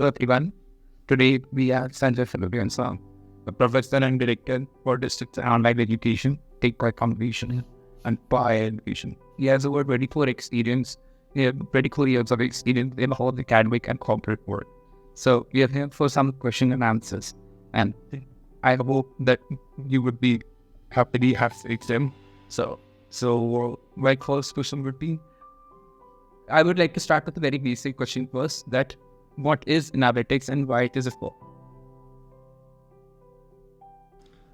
Hello everyone. Today we have Sanjay Fuloria, a professor and director for distance and online education, take by completion and by education. He has over 24 years of experience in both academic and corporate work. So we are here for some question and answers. And I hope that you would be happily have them. So my first question would be, I would like to start with a very basic question first, that what is analytics and why it is a for?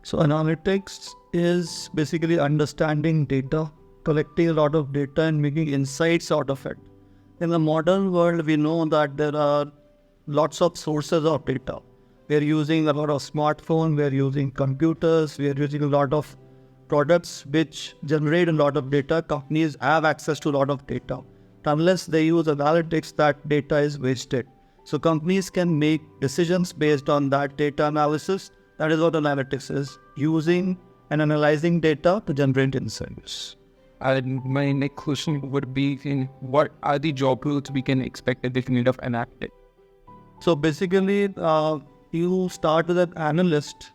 So analytics is basically understanding data, collecting a lot of data and making insights out of it. In the modern world, we know that there are lots of sources of data. We are using a lot of smartphones, we are using computers, we are using a lot of products which generate a lot of data. Companies have access to a lot of data. Unless they use analytics, that data is wasted. So companies can make decisions based on that data analysis. That is what analytics is, using and analyzing data to generate insights. My next question would be, what are the job roles we can expect at the field of analytics? So basically, you start with an analyst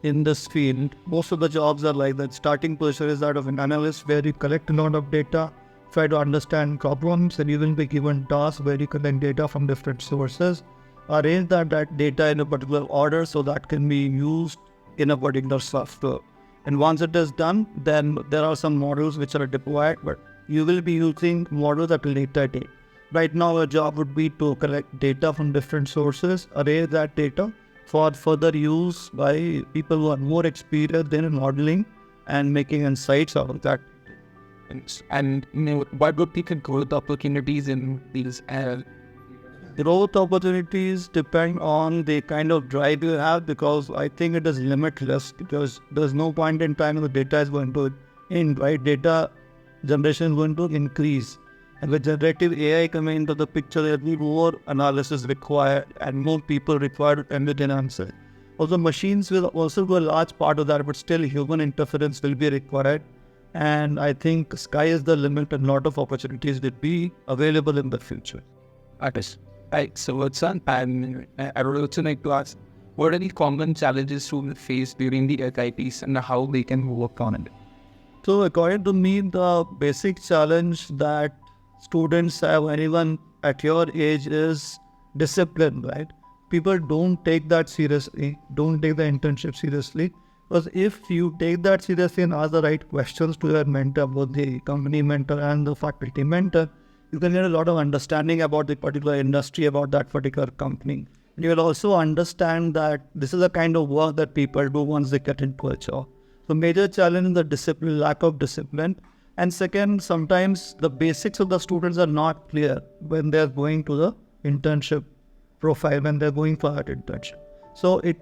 in this field. Most of the jobs are like that. Starting position is that of an analyst, where you collect a lot of data, try to understand problems, and you will be given tasks where you collect data from different sources, arrange that data in a particular order so that can be used in a particular software. And once it is done, then there are some models which are deployed, but you will be using models at a later date. Right now, your job would be to collect data from different sources, arrange that data for further use by people who are more experienced in modeling and making insights out of that. And what would be the growth opportunities in these? Growth opportunities depend on the kind of drive you have, because I think it is limitless, because there's no point in time when the data is going to end, right? Data generation is going to increase. And with generative AI coming into the picture, there will be more analysis required and more people required to emit an answer. Also, machines will also do a large part of that, but still human interference will be required. And I think sky is the limit, and a lot of opportunities will be available in the future. Right. So what's on? And I would also like to ask, what are the common challenges students face during the SIPs and how they can work on it? So according to me, the basic challenge that students have, anyone at your age, is discipline, right? People don't take that seriously, don't take the internship seriously. Because if you take that seriously and ask the right questions to your mentor, both the company mentor and the faculty mentor, you can get a lot of understanding about the particular industry, about that particular company. And you will also understand that this is the kind of work that people do once they get into a job. So major challenge is the discipline, lack of discipline. And second, sometimes the basics of the students are not clear when they're going to the internship profile, when they're going for that internship. So it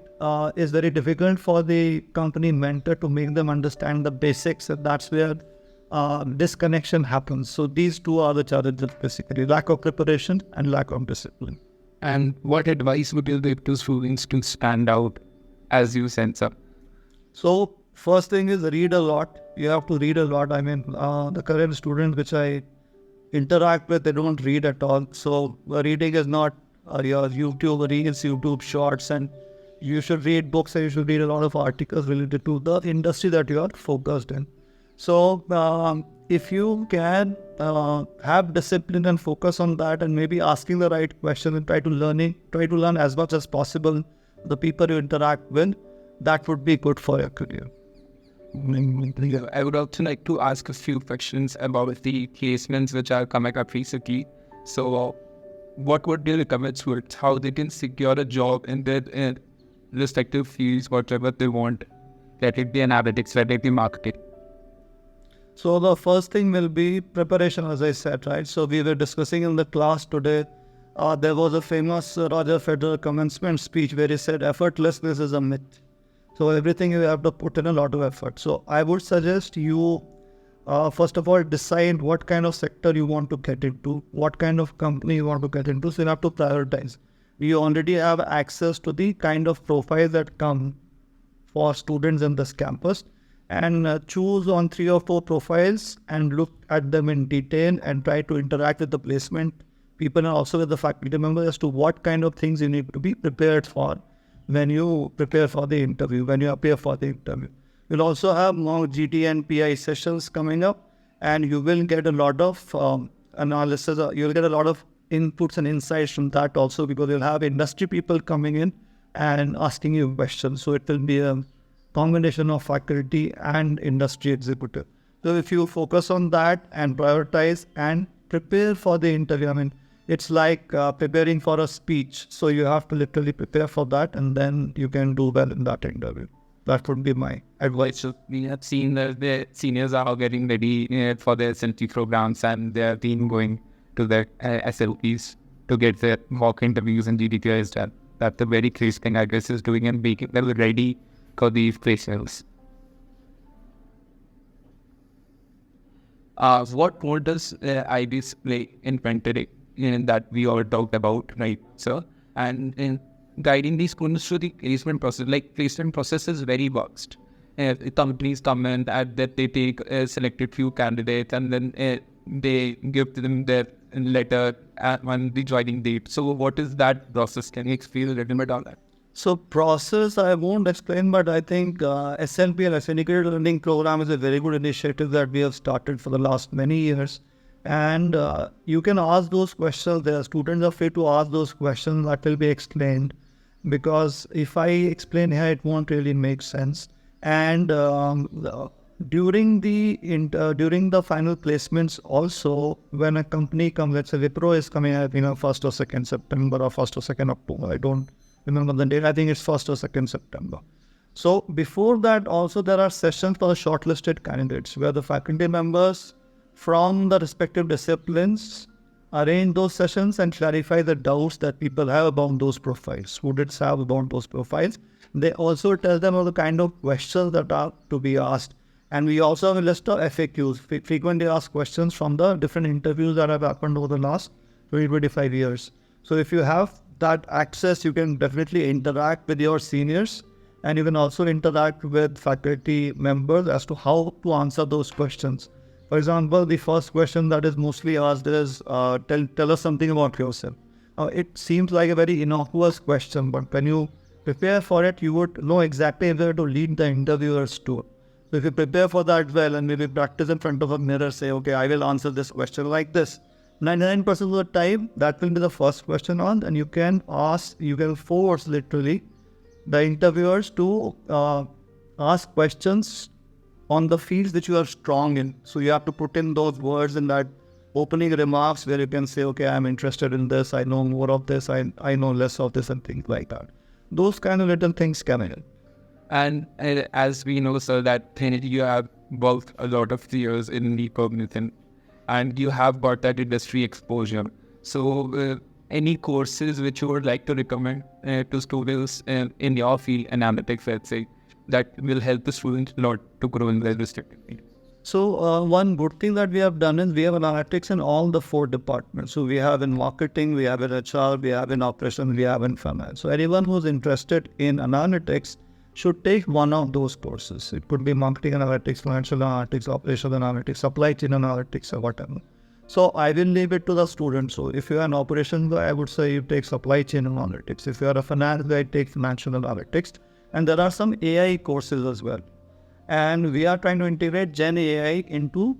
is very difficult for the company mentor to make them understand the basics, and that's where disconnection happens. So these two are the challenges, basically, lack of preparation and lack of discipline. And what advice would you give to students to stand out as you sense up? So first thing is read a lot. You have to read a lot. I mean, the current students which I interact with, they don't read at all. So reading is not your YouTube reels, YouTube shorts, and you should read books, and you should read a lot of articles related to the industry that you are focused in. So if you can have discipline and focus on that, and maybe asking the right question and try to learn as much as possible the people you interact with, that would be good for your career. I would also like to ask a few questions about the placements which are coming up recently. So what would you recommend students, how they can secure a job in their respective fields, whatever they want, let it be analytics, let it be marketing? So the first thing will be preparation, as I said, right? So we were discussing in the class today, there was a famous Roger Federer commencement speech where he said effortlessness is a myth. So everything you have to put in a lot of effort. So I would suggest you, first of all, decide what kind of sector you want to get into, what kind of company you want to get into. So you have to prioritize. We already have access to the kind of profiles that come for students in this campus, and choose on 3 or 4 profiles and look at them in detail and try to interact with the placement people and also with the faculty members as to what kind of things you need to be prepared for when you prepare for the interview, when you appear for the interview. We'll also have more GT and PI sessions coming up, and you will get a lot of analysis. You'll get a lot of inputs and insights from that also, because you'll have industry people coming in and asking you questions. So it will be a combination of faculty and industry executive. So if you focus on that and prioritize and prepare for the interview, I mean, it's like preparing for a speech. So you have to literally prepare for that, and then you can do well in that interview. That would be my advice. So we have seen that the seniors are getting ready for their SLT programs, and they have been going to their SLPs to get their mock interviews and GDPIs done. That's a very great thing IBS is doing and making them ready for these placements. What role does IBS play in mentoring that we all talked about, right, sir? And in guiding these students through the placement process, like placement process is very vast. Companies come in and that they take a selected few candidates, and then they give to them their letter on the joining date. So what is that process? Can you explain a little bit on that? So process I won't explain, but I think SLP and Syndicated Learning Program is a very good initiative that we have started for the last many years. And you can ask those questions. The students are free to ask those questions that will be explained, because if I explain here, it won't really make sense. And during the final placements also, when a company comes, let's say Wipro is coming at 1st or 2nd September or 1st or 2nd October, I don't remember the date, I think it's 1st or 2nd September. So before that also there are sessions for the shortlisted candidates where the faculty members from the respective disciplines arrange those sessions and clarify the doubts that people have about those profiles, students have about those profiles. They also tell them all the kind of questions that are to be asked. And we also have a list of FAQs, frequently asked questions from the different interviews that have happened over the last 25 years. So if you have that access, you can definitely interact with your seniors, and you can also interact with faculty members as to how to answer those questions. For example, the first question that is mostly asked is, tell us something about yourself. It seems like a very innocuous question, but when you prepare for it, you would know exactly where to lead the interviewers to. So if you prepare for that well and maybe practice in front of a mirror, say, okay, I will answer this question like this. 99% of the time, that will be the first question on, and you can force literally the interviewers to ask questions on the fields that you are strong in. So you have to put in those words in that opening remarks where you can say, okay, I'm interested in this, I know more of this, I know less of this, and things like that. Those kind of little things can help. And as we know, sir, that you have worked a lot of years in the cognizant, and you have got that industry exposure. So any courses which you would like to recommend to students in your field, analytics, let's say, that will help the students a lot to grow in their respective field? So one good thing that we have done is we have analytics in all the 4 departments. So we have in marketing, we have in HR, we have in operations, we have in finance. So anyone who's interested in analytics should take one of those courses. It could be marketing analytics, financial analytics, operational analytics, supply chain analytics, or whatever. So I will leave it to the students. So if you're an operations guy, I would say you take supply chain analytics. If you're a finance guy, take financial analytics. And there are some AI courses as well. And we are trying to integrate Gen AI into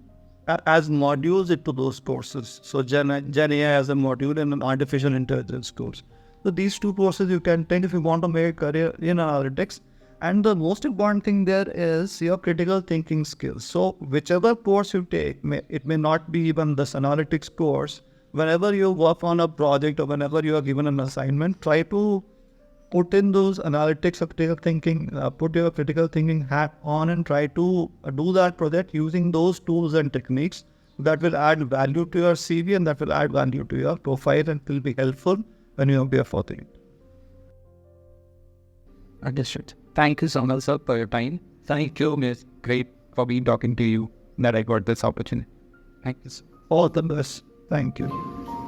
as modules into those courses. So Gen AI as a module in an artificial intelligence course. So these 2 courses you can take if you want to make a career in analytics. And the most important thing there is your critical thinking skills. So whichever course you take, it may not be even this analytics course. Whenever you work on a project or whenever you are given an assignment, try to put in those analytics or critical thinking, put your critical thinking hat on and try to do that project using those tools and techniques that will add value to your CV and that will add value to your profile and will be helpful when you appear for the interview. Understood. Thank you so much, sir, for your time. Thank you, Miss. Great for me talking to you that I got this opportunity. Thank you, sir. All the best. Thank you.